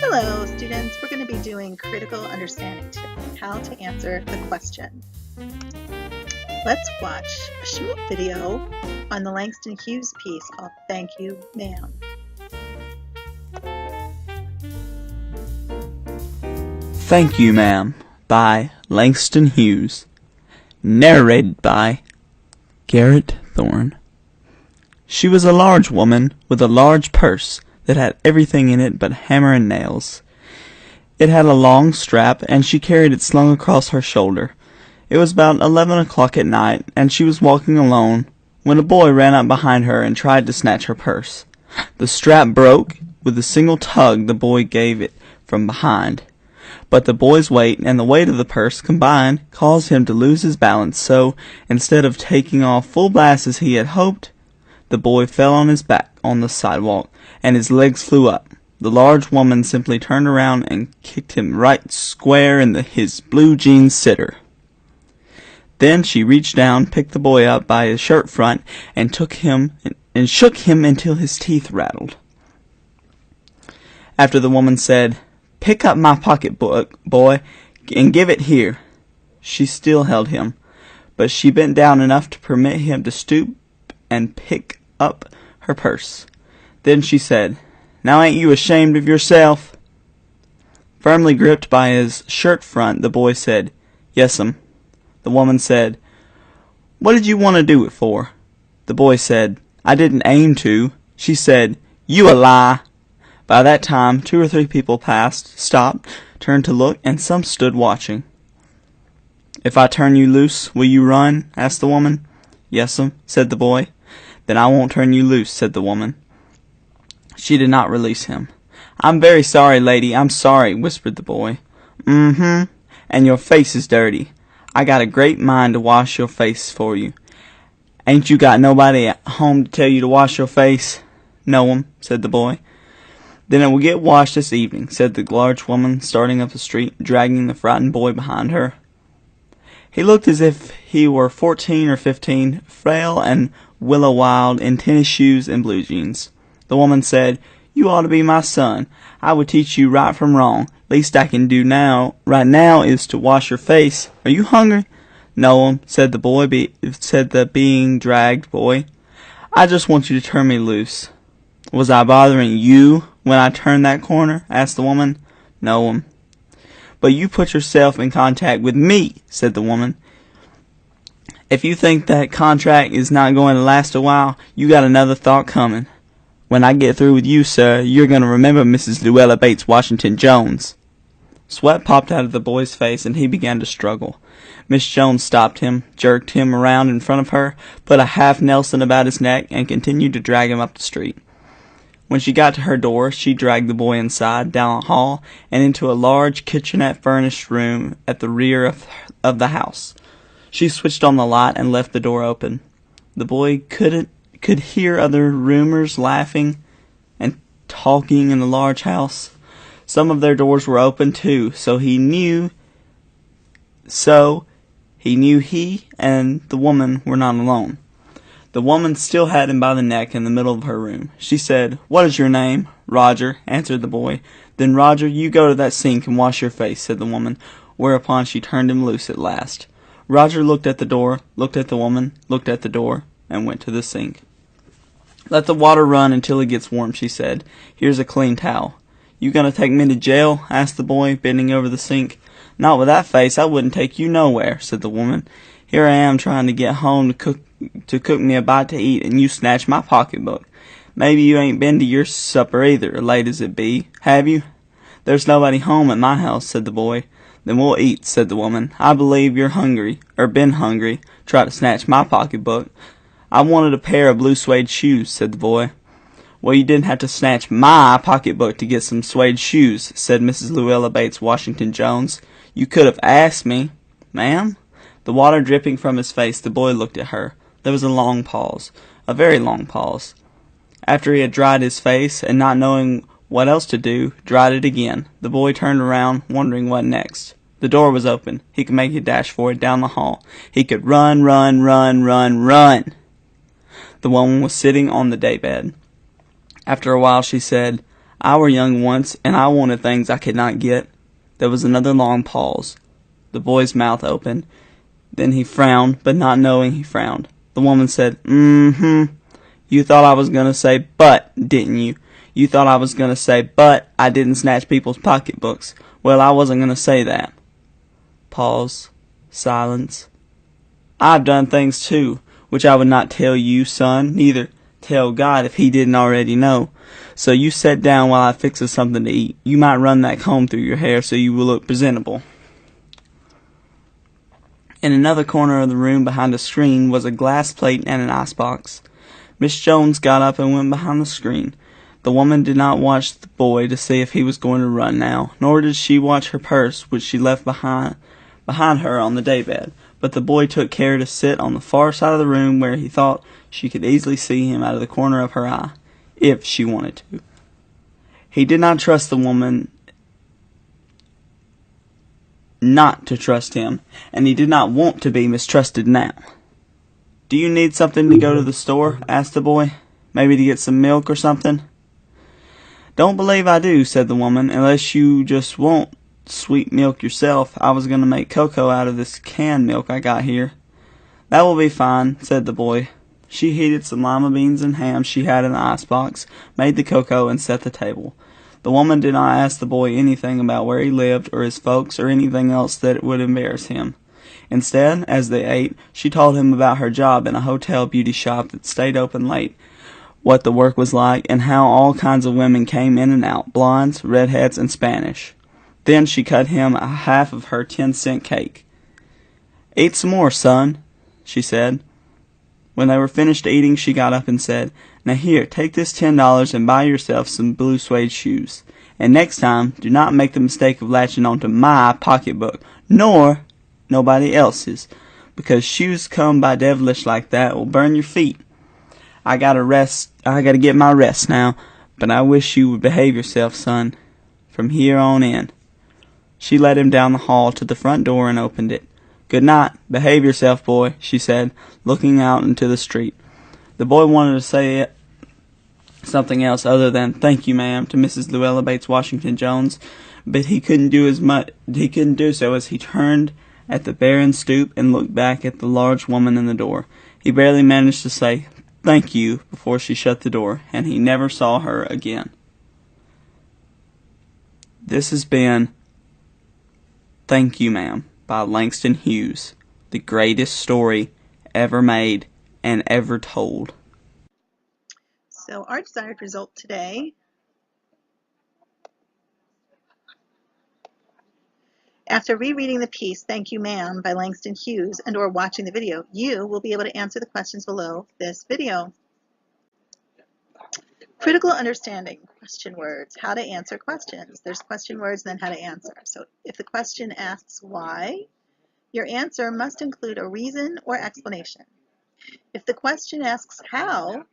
Hello, students. We're going to be doing critical understanding today, how to answer the question. Let's watch a short video on the Langston Hughes piece called Thank You, Ma'am. Thank You, Ma'am by Langston Hughes. Narrated by Garrett Thorne. She was a large woman with a large purse that had everything in it but hammer and nails. It had a long strap, and she carried it slung across her shoulder. It was about 11 o'clock at night, and she was walking alone, when a boy ran up behind her and tried to snatch her purse. The strap broke with a single tug the boy gave it from behind. But the boy's weight and the weight of the purse combined caused him to lose his balance, so, instead of taking off full blast as he had hoped, the boy fell on his back on the sidewalk, and his legs flew up. The large woman simply turned around and kicked him right square in his blue jeans sitter. Then she reached down, picked the boy up by his shirt front, and shook him until his teeth rattled. After the woman said, "Pick up my pocketbook, boy, and give it here," she still held him, but she bent down enough to permit him to stoop and pick up her purse. Then she said, "Now ain't you ashamed of yourself?" Firmly gripped by his shirt front, the boy said, "Yes'm." The woman said, "What did you want to do it for?" The boy said, "I didn't aim to." She said, "You a lie." By that time, 2 or 3 people passed, stopped, turned to look, and some stood watching. "If I turn you loose, will you run?" asked the woman. "Yes'm," said the boy. "Then I won't turn you loose," said the woman. She did not release him. "I'm very sorry, lady, I'm sorry," whispered the boy. "Mm-hmm, and your face is dirty. I got a great mind to wash your face for you. Ain't you got nobody at home to tell you to wash your face?" "No'm," said the boy. "Then it will get washed this evening," said the large woman, starting up the street, dragging the frightened boy behind her. He looked as if he were 14 or 15, frail and willow-wild, in tennis shoes and blue jeans. The woman said, "You ought to be my son. I would teach you right from wrong. Least I can do right now is to wash your face. Are you hungry?" "No'm," said the being dragged boy. "I just want you to turn me loose." "Was I bothering you when I turned that corner?" asked the woman. "No'm." "But you put yourself in contact with me," said the woman. "If you think that contract is not going to last a while, you got another thought coming. When I get through with you, sir, you're going to remember Mrs. Luella Bates Washington Jones." Sweat popped out of the boy's face, and he began to struggle. Miss Jones stopped him, jerked him around in front of her, put a half Nelson about his neck, and continued to drag him up the street. When she got to her door, she dragged the boy inside, down a hall, and into a large kitchenette-furnished room at the rear of the house. She switched on the light and left the door open. The boy could hear other roomers laughing and talking in the large house. Some of their doors were open too, so he knew he and the woman were not alone. The woman still had him by the neck in the middle of her room. She said, "What is your name?" "Roger," answered the boy. "Then, Roger, you go to that sink and wash your face," said the woman, whereupon she turned him loose at last. Roger looked at the door, looked at the woman, looked at the door, and went to the sink. "Let the water run until it gets warm," she said. "Here's a clean towel." "You gonna take me to jail?" asked the boy, bending over the sink. "Not with that face, I wouldn't take you nowhere," said the woman. "Here I am trying to get home to cook me a bite to eat, and you snatch my pocketbook. Maybe you ain't been to your supper either, late as it be, have you?" "There's nobody home at my house," said the boy. "Then we'll eat," said the woman. "I believe you're hungry, or been hungry. Try to snatch my pocketbook." "I wanted a pair of blue suede shoes," said the boy. "Well, you didn't have to snatch my pocketbook to get some suede shoes," said Mrs. Luella Bates Washington Jones. "You could have asked me." "Ma'am?" The water dripping from his face, the boy looked at her. There was a long pause, a very long pause. After he had dried his face, and not knowing what else to do, dried it again, the boy turned around, wondering what next. The door was open. He could make a dash for it down the hall. He could run, run, run, run, run. The woman was sitting on the daybed. After a while she said, I were young once, and I wanted things I could not get. There was another long pause. The boy's mouth opened. Then he frowned, but not knowing he frowned. The woman said, "Mm-hmm. You thought I was gonna say but, didn't you? You thought I was gonna say but I didn't snatch people's pocketbooks. Well, I wasn't gonna say that." Pause. Silence. "I've done things too, which I would not tell you, son, neither tell God if he didn't already know. So you sit down while I fixes something to eat. You might run that comb through your hair so you will look presentable." In another corner of the room behind a screen was a glass plate and an icebox. Miss Jones got up and went behind the screen. The woman did not watch the boy to see if he was going to run now, nor did she watch her purse, which she left behind her on the daybed. But the boy took care to sit on the far side of the room where he thought she could easily see him out of the corner of her eye, if she wanted to. He did not trust the woman not to trust him, and he did not want to be mistrusted now. "Do you need something to go to the store?" asked the boy. "Maybe to get some milk or something?" "Don't believe I do," said the woman, "unless you just want sweet milk yourself. I was going to make cocoa out of this canned milk I got here." "That will be fine," said the boy. She heated some lima beans and ham she had in the icebox, made the cocoa, and set the table. The woman did not ask the boy anything about where he lived or his folks or anything else that would embarrass him. Instead, as they ate, she told him about her job in a hotel beauty shop that stayed open late, what the work was like, and how all kinds of women came in and out, blondes, redheads, and Spanish. Then she cut him a half of her 10-cent cake. "Eat some more, son," she said. When they were finished eating, she got up and said, "Now here, take this $10 and buy yourself some blue suede shoes. And next time, do not make the mistake of latching onto my pocketbook, nor nobody else's, because shoes come by devilish like that will burn your feet. I gotta get my rest now, but I wish you would behave yourself, son, from here on in." She led him down the hall to the front door and opened it. "Good night. Behave yourself, boy," she said, looking out into the street. The boy wanted to say something else other than "Thank you, ma'am," to Mrs. Luella Bates Washington Jones, but he couldn't do so as he turned at the barren stoop and looked back at the large woman in the door. He barely managed to say "Thank you" before she shut the door, and he never saw her again. This has been Thank You, Ma'am by Langston Hughes, the greatest story ever made and ever told. So our desired result today, after rereading the piece Thank You Ma'am by Langston Hughes and or watching the video, you will be able to answer the questions below this video. Critical understanding, question words, how to answer questions. There's question words and then how to answer. So if the question asks why, your answer must include a reason or explanation. If the question asks how,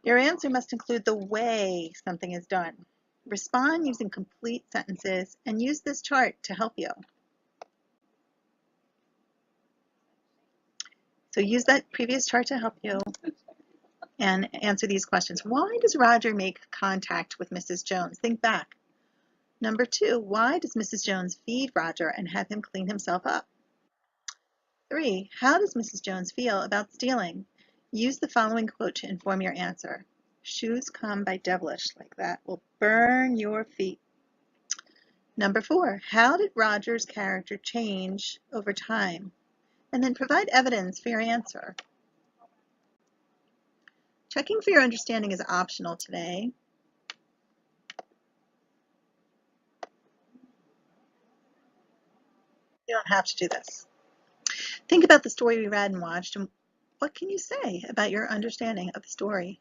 your answer must include the way something is done. Respond using complete sentences and use this chart to help you. So use that previous chart to help you and answer these questions. Why does Roger make contact with Mrs. Jones? Think back. Number 2, why does Mrs. Jones feed Roger and have him clean himself up? 3, how does Mrs. Jones feel about stealing? Use the following quote to inform your answer. Shoes come by devilish like that will burn your feet. Number 4, how did Roger's character change over time? And then provide evidence for your answer. Checking for your understanding is optional today. You don't have to do this. Think about the story we read and watched, and what can you say about your understanding of the story?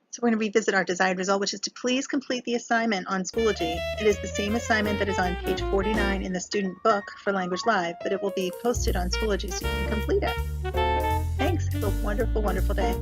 So we're going to revisit our desired result, which is to please complete the assignment on Schoology. It is the same assignment that is on page 49 in the student book for Language Live, but it will be posted on Schoology so you can complete it. Thanks. Have a wonderful, wonderful day.